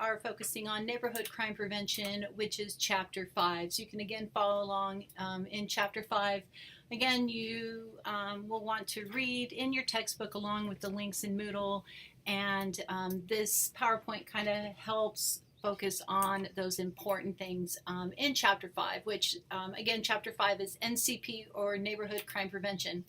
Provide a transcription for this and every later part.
are focusing on neighborhood crime prevention, which is Chapter 5. So you can again follow along in Chapter 5. Again, you will want to read in your textbook along with the links in Moodle, and this PowerPoint kind of helps focus on those important things in Chapter 5, which again, Chapter 5 is NCP, or Neighborhood Crime Prevention.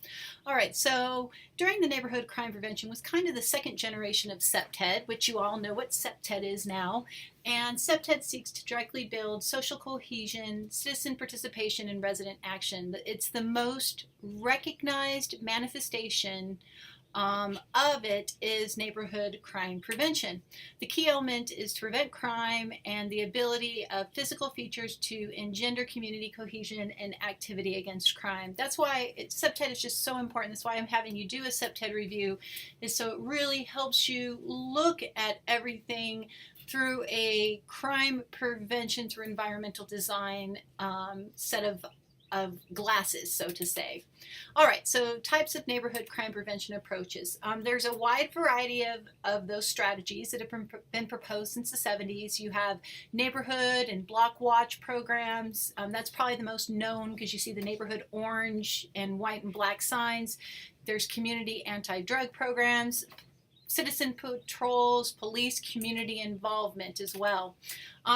All right, so during the neighborhood crime prevention was kind of the second generation of CCJ, which you all know what CCJ is now. And CCJ seeks to directly build social cohesion, citizen participation, and resident action. It's the most recognized manifestation of it is neighborhood crime prevention. The key element is to prevent crime and the ability of physical features to engender community cohesion and activity against crime. That's why CCJ is just so important. That's why I'm having you do a CCJ review, is so it really helps you look at everything through a crime prevention through environmental design set of glasses, so to say. All right, so types of neighborhood crime prevention approaches. There's a wide variety of those strategies that have been proposed since the 70s. You have neighborhood and block watch programs. That's probably the most known because you see the neighborhood orange and white and black signs. There's community anti-drug programs, citizen patrols, police community involvement as well.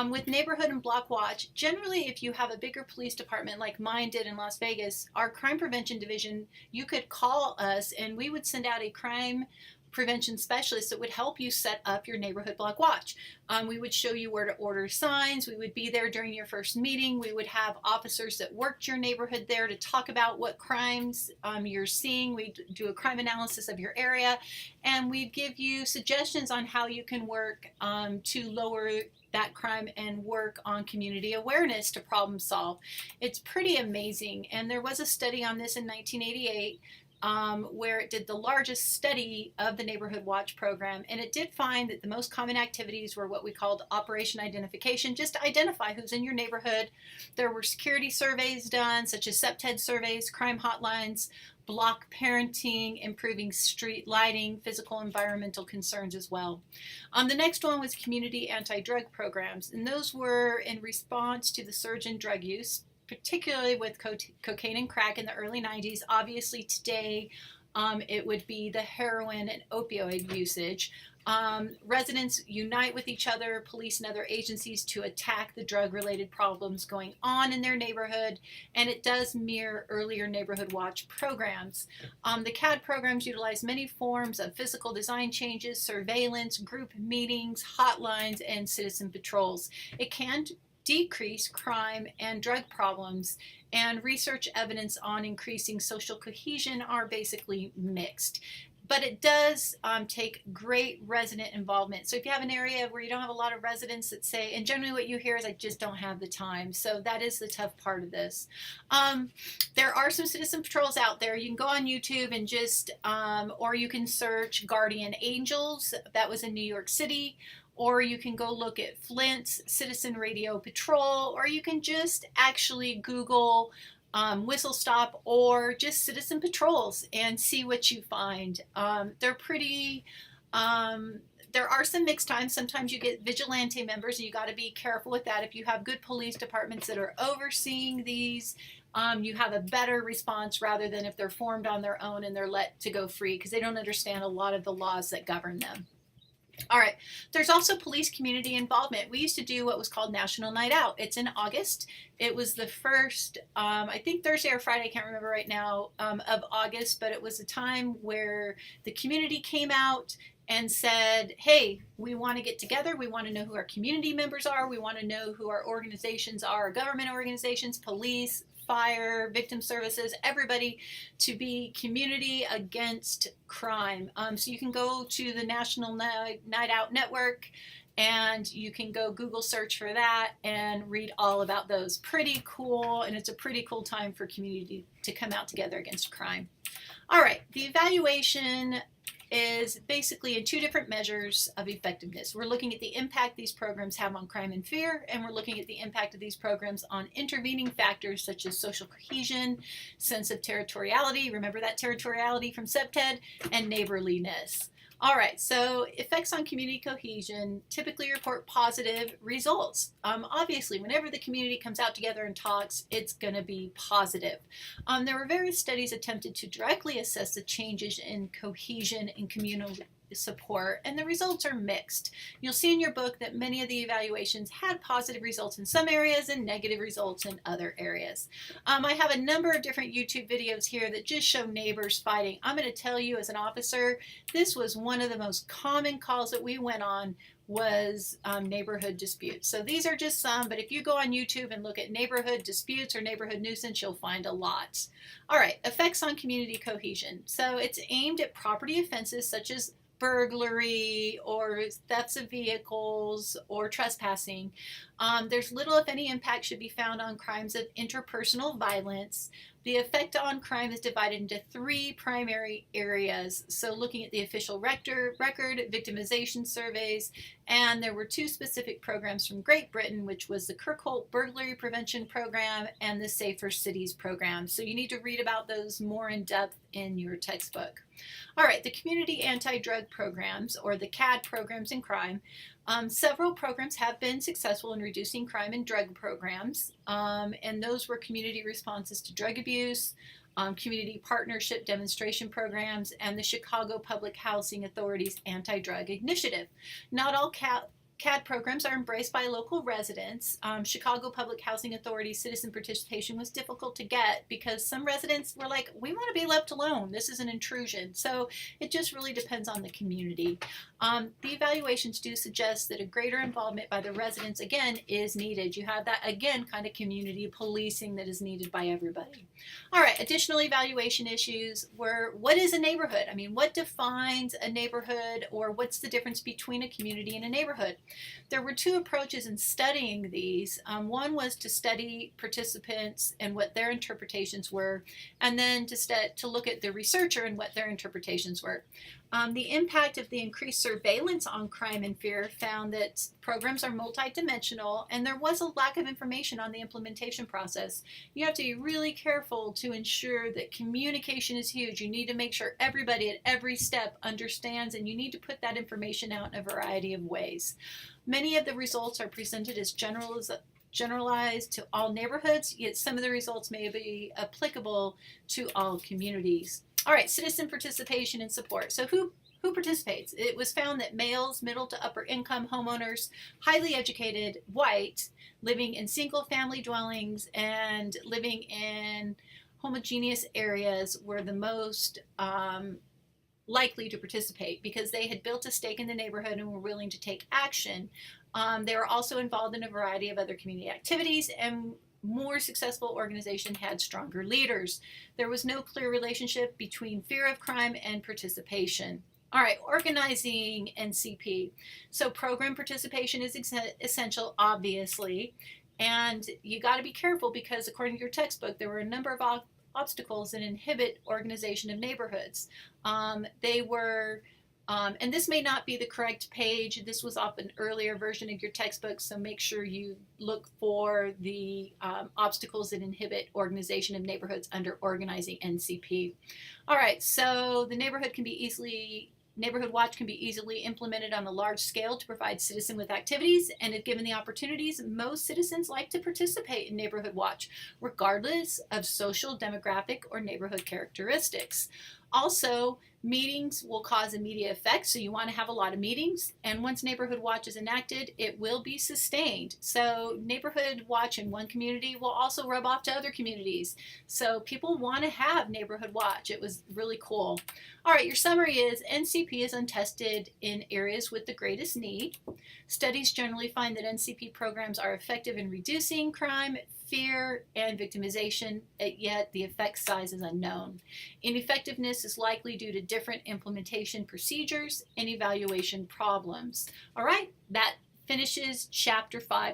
With neighborhood and block watch, generally if you have a bigger police department like mine did in Las Vegas, our crime prevention division, you could call us and we would send out a crime prevention specialist that would help you set up your neighborhood block watch. We would show you where to order signs. We would be there during your first meeting. We would have officers that worked your neighborhood there to talk about what crimes you're seeing. We'd do a crime analysis of your area, and we'd give you suggestions on how you can work to lower that crime and work on community awareness to problem solve. It's pretty amazing, and there was a study on this in 1988 where it did the largest study of the Neighborhood Watch program, and it did find that the most common activities were what we called operation identification, just to identify who's in your neighborhood. There were security surveys done, such as CPTED surveys, crime hotlines, block parenting, improving street lighting, physical environmental concerns as well. The next one was community anti-drug programs, and those were in response to the surge in drug use, particularly with cocaine and crack in the early 90s. Obviously today it would be the heroin and opioid usage. Residents unite with each other, police and other agencies, to attack the drug-related problems going on in their neighborhood, and it does mirror earlier neighborhood watch programs. The CAD programs utilize many forms of physical design changes, surveillance, group meetings, hotlines, and citizen patrols. It can decrease crime and drug problems, and research evidence on increasing social cohesion are basically mixed. But it does take great resident involvement. So if you have an area where you don't have a lot of residents that say, and generally what you hear is, I just don't have the time. So that is the tough part of this. There are some citizen patrols out there. You can go on YouTube and just, or you can search Guardian Angels. That was in New York City. Or you can go look at Flint's Citizen Radio Patrol, or you can just actually Google Whistle Stop or just citizen patrols and see what you find. They're pretty, there are some mixed times. Sometimes you get vigilante members, and you got to be careful with that. If you have good police departments that are overseeing these, you have a better response rather than if they're formed on their own and they're let to go free because they don't understand a lot of the laws that govern them. All right, there's also police community involvement. We used to do what was called National Night Out. It's in August. It was the first, I think Thursday or Friday, I can't remember right now, of August, but it was a time where the community came out and said, hey, we want to get together. We want to know who our community members are. We want to know who our organizations are, government organizations, police, fire, victim services, everybody, to be community against crime. So you can go to the National Night Out Network and you can go Google search for that and read all about those. Pretty cool, and it's a pretty cool time for community to come out together against crime. All right, the evaluation is basically in two different measures of effectiveness. We're looking at the impact these programs have on crime and fear, and we're looking at the impact of these programs on intervening factors such as social cohesion, sense of territoriality, remember that territoriality from CPTED, and neighborliness. All right, so effects on community cohesion typically report positive results. Obviously, whenever the community comes out together and talks, it's going to be positive. There were various studies attempted to directly assess the changes in cohesion and communal support, and the results are mixed. You'll see in your book that many of the evaluations had positive results in some areas and negative results in other areas. I have a number of different YouTube videos here that just show neighbors fighting. I'm going to tell you, as an officer, this was one of the most common calls that we went on, was neighborhood disputes. So these are just some, but if you go on YouTube and look at neighborhood disputes or neighborhood nuisance, you'll find a lot. All right, effects on community cohesion. So it's aimed at property offenses such as burglary or thefts of vehicles or trespassing. There's little, if any, impact should be found on crimes of interpersonal violence. The effect on crime is divided into 3 primary areas. So looking at the official record, victimization surveys, and there were 2 specific programs from Great Britain, which was the Kirkhope Burglary Prevention Program and the Safer Cities Program. So you need to read about those more in depth in your textbook. All right, the Community Anti-Drug Programs, or the CAD programs in crime. Several programs have been successful in reducing crime and drug programs, and those were community responses to drug abuse, community partnership demonstration programs, and the Chicago Public Housing Authority's anti-drug initiative. Not all CAD programs are embraced by local residents. Chicago Public Housing Authority citizen participation was difficult to get because some residents were like, we want to be left alone. This is an intrusion. So it just really depends on the community. The evaluations do suggest that a greater involvement by the residents, again, is needed. You have that, again, kind of community policing that is needed by everybody. All right, additional evaluation issues were, what is a neighborhood? I mean, what defines a neighborhood, or what's the difference between a community and a neighborhood? There were 2 approaches in studying these. One was to study participants and what their interpretations were, and then to look at the researcher and what their interpretations were. The impact of the increased surveillance on crime and fear found that programs are multidimensional, and there was a lack of information on the implementation process. You have to be really careful to ensure that communication is huge. You need to make sure everybody at every step understands, and you need to put that information out in a variety of ways. Many of the results are presented as generalized to all neighborhoods, yet some of the results may be applicable to all communities. All right, citizen participation and support. So who participates? It was found that males, middle to upper income homeowners, highly educated, white, living in single family dwellings and living in homogeneous areas were the most likely to participate because they had built a stake in the neighborhood and were willing to take action. They were also involved in a variety of other community activities, and more successful organization had stronger leaders. There was no clear relationship between fear of crime and participation. All right, organizing NCP. So program participation is essential, obviously, and you got to be careful because according to your textbook, there were a number of obstacles that inhibit organization of neighborhoods. And this may not be the correct page. This was off an earlier version of your textbook, so make sure you look for the obstacles that inhibit organization of neighborhoods under organizing NCP. All right, so the Neighborhood Watch can be easily implemented on a large scale to provide citizens with activities, and if given the opportunities, most citizens like to participate in Neighborhood Watch, regardless of social, demographic, or neighborhood characteristics. Also, meetings will cause immediate effects, so you want to have a lot of meetings, and once Neighborhood Watch is enacted, it will be sustained. So Neighborhood Watch in one community will also rub off to other communities. So people want to have Neighborhood Watch. It was really cool. All right, your summary is NCP is untested in areas with the greatest need. Studies generally find that NCP programs are effective in reducing crime, fear, and victimization, yet the effect size is unknown. Ineffectiveness is likely due to different implementation procedures and evaluation problems. All right, that finishes Chapter 5.